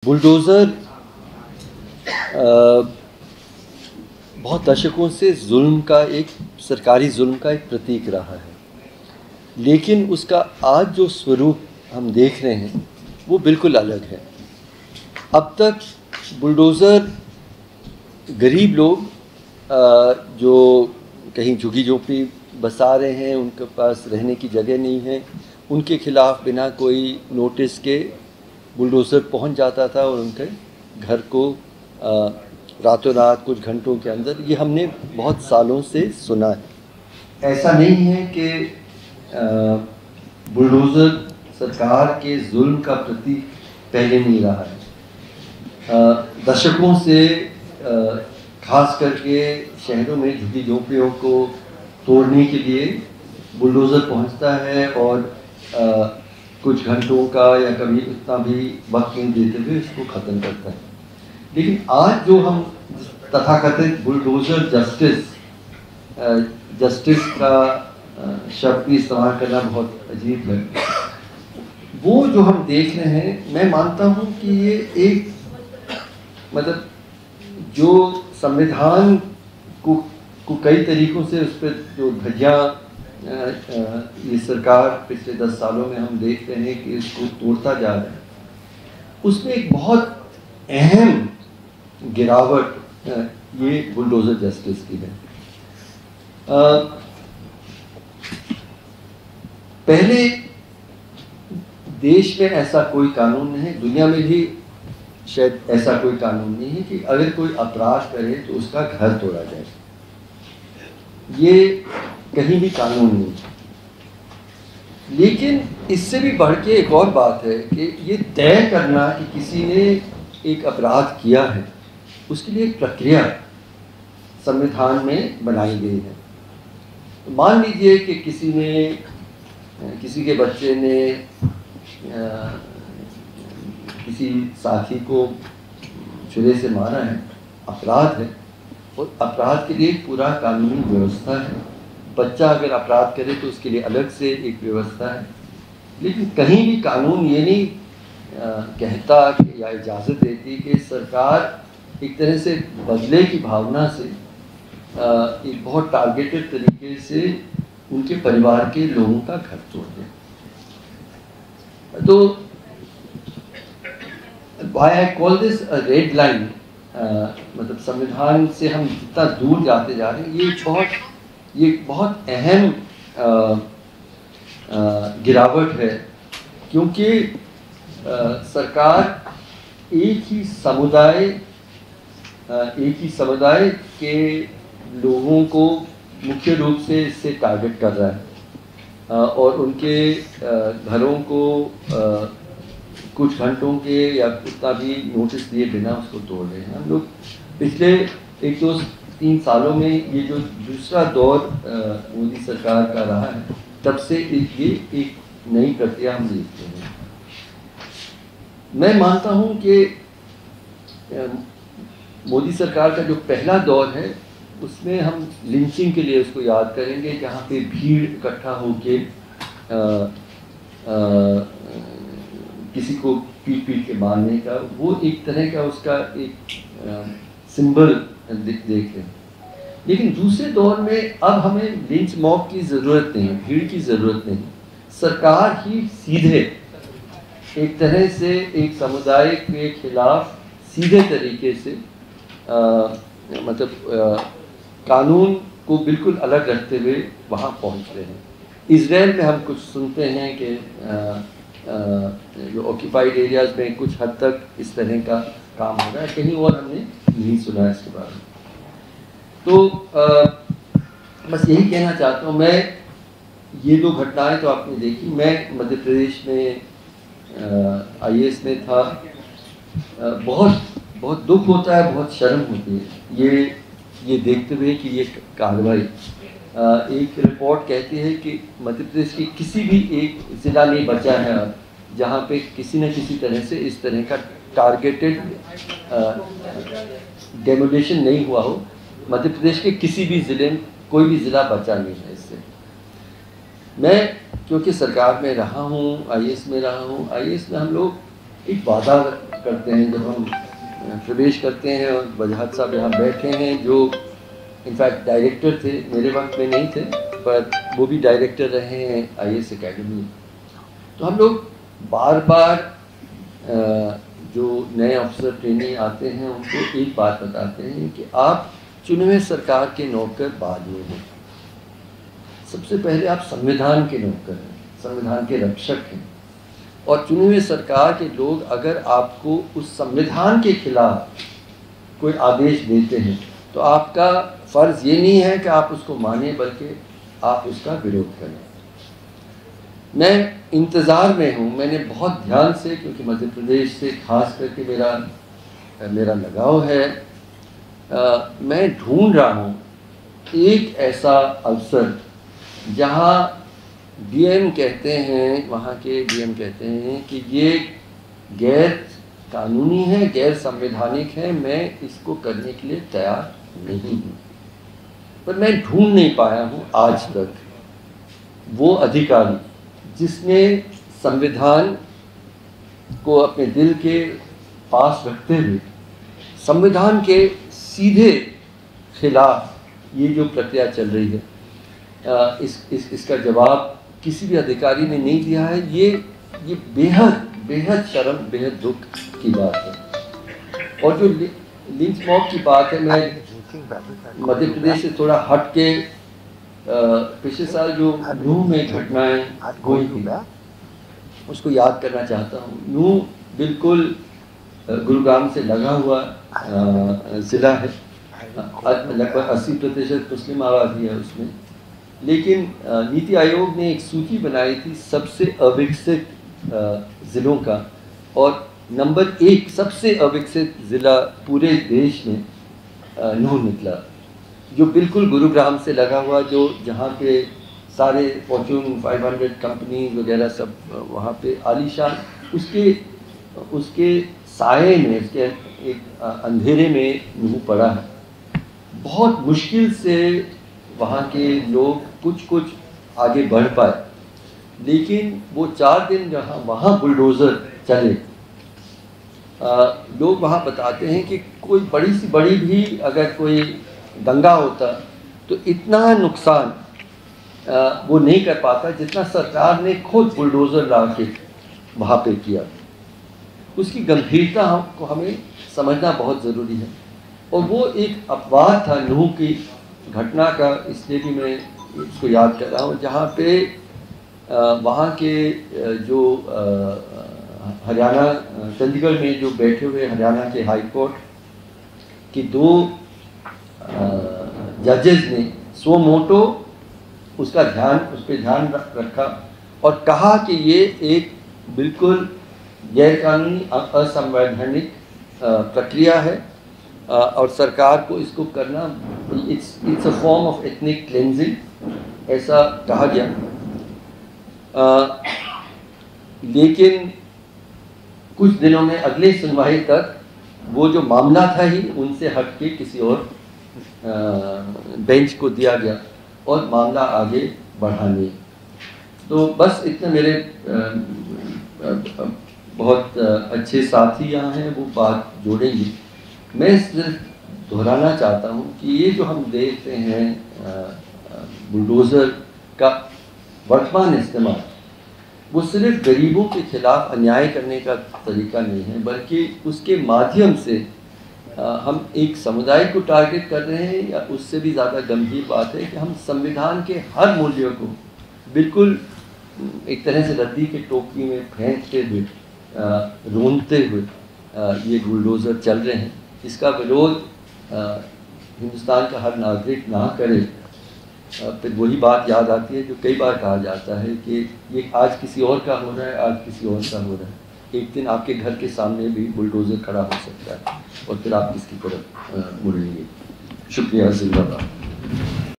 Bulldozer बहुत दशकों से जुल्म का सरकारी जुल्म का एक प्रतीक रहा है, लेकिन उसका आज जो स्वरूप हम देख रहे हैं वो बिल्कुल अलग है। अब तक बुलडोज़र गरीब लोग जो कहीं झुग्गी झोंपड़ी बसा रहे हैं, उनके पास रहने की जगह नहीं है, उनके खिलाफ़ बिना कोई नोटिस के बुलडोज़र पहुंच जाता था और उनके घर को रातों रात कुछ घंटों के अंदर, ये हमने बहुत सालों से सुना है। ऐसा नहीं है कि बुलडोज़र सरकार के जुल्म का प्रतीक पहले नहीं रहा है। दशकों से खास करके शहरों में झुग्गी झोंपड़ियों को तोड़ने के लिए बुलडोज़र पहुंचता है और कुछ घंटों का या कभी उतना भी वक्त नहीं देते हुए इसको ख़त्म करता है। लेकिन आज जो हम तथाकथित बुलडोज़र जस्टिस का शब्द भी इस्तेमाल करना बहुत अजीब है, वो जो हम देख रहे हैं, मैं मानता हूँ कि ये एक मतलब जो संविधान को कई तरीक़ों से उस पर जो धज्जियाँ ये सरकार पिछले 10 सालों में हम देख रहे हैं कि इसको तोड़ता जा रहा है, उसमें एक बहुत अहम गिरावट ये बुलडोज़र जस्टिस की है। पहले देश में ऐसा कोई कानून नहीं है, दुनिया में भी शायद ऐसा कोई कानून नहीं है कि अगर कोई अपराध करे तो उसका घर तोड़ा जाए। ये कहीं भी कानून नहीं। लेकिन इससे भी बढ़ के एक और बात है कि ये तय करना कि किसी ने एक अपराध किया है, उसके लिए एक प्रक्रिया संविधान में बनाई गई है। तो मान लीजिए कि किसी के बच्चे ने किसी साथी को छुरे से मारा है, अपराध है, और अपराध के लिए पूरा कानूनी व्यवस्था है। बच्चा अगर अपराध करे तो उसके लिए अलग से एक व्यवस्था है। लेकिन कहीं भी कानून ये नहीं कहता या इजाज़त देती कि सरकार एक तरह से बदले की भावना से एक बहुत टारगेटेड तरीके से उनके परिवार के लोगों का घर तोड़ दे। तो why I call this a red line, मतलब संविधान से हम जितना दूर जाते जा रहे हैं, ये बहुत अहम गिरावट है, क्योंकि सरकार एक ही समुदाय के लोगों को मुख्य रूप से इससे टारगेट कर रहा है और उनके घरों को कुछ घंटों के या उतना भी नोटिस दिए बिना उसको तोड़ रहे हैं। हम लोग पिछले 1-2-3 सालों में ये जो दूसरा दौर मोदी सरकार का रहा है, तब से ये एक नई प्रक्रिया हम देखते हैं। मैं मानता हूँ कि मोदी सरकार का जो पहला दौर है उसमें हम लिंचिंग के लिए उसको याद करेंगे, जहाँ पे भीड़ इकट्ठा होके किसी को पीट के मारने का, वो एक तरह का उसका एक सिंबल देख रहे हैं। लेकिन दूसरे दौर में अब हमें लिंच मॉब की ज़रूरत नहीं, भीड़ की ज़रूरत नहीं। सरकार ही सीधे एक तरह से एक समुदाय के खिलाफ सीधे तरीके से कानून को बिल्कुल अलग रखते हुए वहाँ पहुँच रहे हैं। इजराइल में हम कुछ सुनते हैं कि जो ऑक्यूपाइड एरियाज़ में कुछ हद तक इस तरह का काम हो रहा है, कहीं और हमने नहीं सुना है इसके बारे में। तो बस यही कहना चाहता हूँ मैं, ये दो घटनाएं तो आपने देखी। मैं मध्य प्रदेश में IAS में था। बहुत दुख होता है, बहुत शर्म होती है ये देखते हुए कि ये कार्रवाई, एक रिपोर्ट कहती है कि मध्य प्रदेश की किसी भी एक ज़िला नहीं बचा है जहाँ पे किसी न किसी तरह से इस तरह का टारगेटेड डेमोलिशन नहीं हुआ हो। मध्य प्रदेश के किसी भी ज़िले में कोई भी ज़िला बचा नहीं है इससे। मैं क्योंकि सरकार में रहा हूँ, IAS में रहा हूँ, IAS में हम लोग एक वादा करते हैं जब हम प्रवेश करते हैं। और वजाहत साहब यहाँ बैठे हैं जो इनफैक्ट डायरेक्टर थे, मेरे वक्त में नहीं थे पर वो भी डायरेक्टर रहे हैं IAS एकेडमी। तो हम लोग बार बार जो नए अफसर ट्रेनिंग आते हैं उनको एक बात बताते हैं कि आप चुने हुए सरकार के नौकर बाद में हैं, सबसे पहले आप संविधान के नौकर हैं, संविधान के रक्षक हैं। और चुने हुए सरकार के लोग अगर आपको उस संविधान के खिलाफ कोई आदेश देते हैं तो आपका फ़र्ज़ ये नहीं है कि आप उसको माने, बल्कि आप उसका विरोध करें। मैं इंतज़ार में हूँ, मैंने बहुत ध्यान से, क्योंकि मध्य प्रदेश से खास करके मेरा लगाव है, मैं ढूंढ रहा हूँ एक ऐसा अवसर जहाँ DM कहते हैं, वहाँ के DM कहते हैं कि ये गैर कानूनी है, गैर संवैधानिक है, मैं इसको करने के लिए तैयार नहीं हूँ। पर मैं ढूंढ नहीं पाया हूँ आज तक वो अधिकारी जिसने संविधान को अपने दिल के पास रखते हुए संविधान के सीधे खिलाफ ये जो प्रक्रिया चल रही है इसका जवाब किसी भी अधिकारी ने नहीं दिया है। ये बेहद शर्म, बेहद दुख की बात है। और जो लिंच मॉब की बात है, मैं मध्य प्रदेश से थोड़ा हट के पिछले साल जो नूह में घटनाएं हुई थी उसको याद करना चाहता हूँ। नूह बिल्कुल गुरुग्राम से लगा हुआ ज़िला है, लगभग 80% मुस्लिम आबादी है उसमें। लेकिन नीति आयोग ने एक सूची बनाई थी सबसे अविकसित ज़िलों का, और नंबर 1 सबसे अविकसित ज़िला पूरे देश में नूह निकला, जो बिल्कुल गुरुग्राम से लगा हुआ, जो जहाँ पे सारे फॉर्च्यून 500 कंपनी वगैरह सब वहाँ पे आलीशान, उसके साए में, उसके एक अंधेरे में नूह पड़ा है। बहुत मुश्किल से वहाँ के लोग कुछ आगे बढ़ पाए, लेकिन वो 4 दिन जहाँ वहाँ बुलडोज़र चले, लोग वहाँ बताते हैं कि कोई बड़ी भी अगर कोई दंगा होता तो इतना नुकसान वो नहीं कर पाता जितना सरकार ने खुद बुलडोज़र ला के वहाँ पे किया। उसकी गंभीरता को हमें समझना बहुत ज़रूरी है। और वो एक अपवाद था नूह की घटना का, इसलिए भी मैं इसको याद कर रहा हूँ, जहाँ पे वहाँ के जो हरियाणा, चंडीगढ़ में जो बैठे हुए हरियाणा के हाई कोर्ट की 2 जजेस ने सो मोटो उस पर ध्यान रखा और कहा कि ये एक बिल्कुल गैरकानूनी, असंवैधानिक प्रक्रिया है और सरकार को इसको करना, it's a form of ethnic cleansing, ऐसा कहा गया। लेकिन कुछ दिनों में अगले सुनवाई तक वो जो मामला था ही उनसे हट के किसी और बेंच को दिया गया और मामला आगे बढ़ाने। तो बस इतने मेरे बहुत अच्छे साथी यहाँ हैं, वो बात जोड़ेंगे। मैं सिर्फ दोहराना चाहता हूँ कि ये जो हम देखते हैं बुलडोज़र का वर्तमान इस्तेमाल, वो सिर्फ गरीबों के खिलाफ अन्याय करने का तरीका नहीं है, बल्कि उसके माध्यम से हम एक समुदाय को टारगेट कर रहे हैं, या उससे भी ज़्यादा गंभीर बात है कि हम संविधान के हर मूल्यों को बिल्कुल एक तरह से रद्दी के टोकरी में फेंकते हुए, रोनते हुए ये बुलडोज़र चल रहे हैं। इसका विरोध हिंदुस्तान का हर नागरिक ना करे। फिर वही बात याद आती है जो कई बार कहा जाता है कि ये आज किसी और का हो रहा है, आज किसी और का हो रहा है, एक दिन आपके घर के सामने भी बुलडोज़र खड़ा हो सकता है और फिर आप किसकी तरफ मुड़ेंगे। शुक्रिया, जिंदाबाद।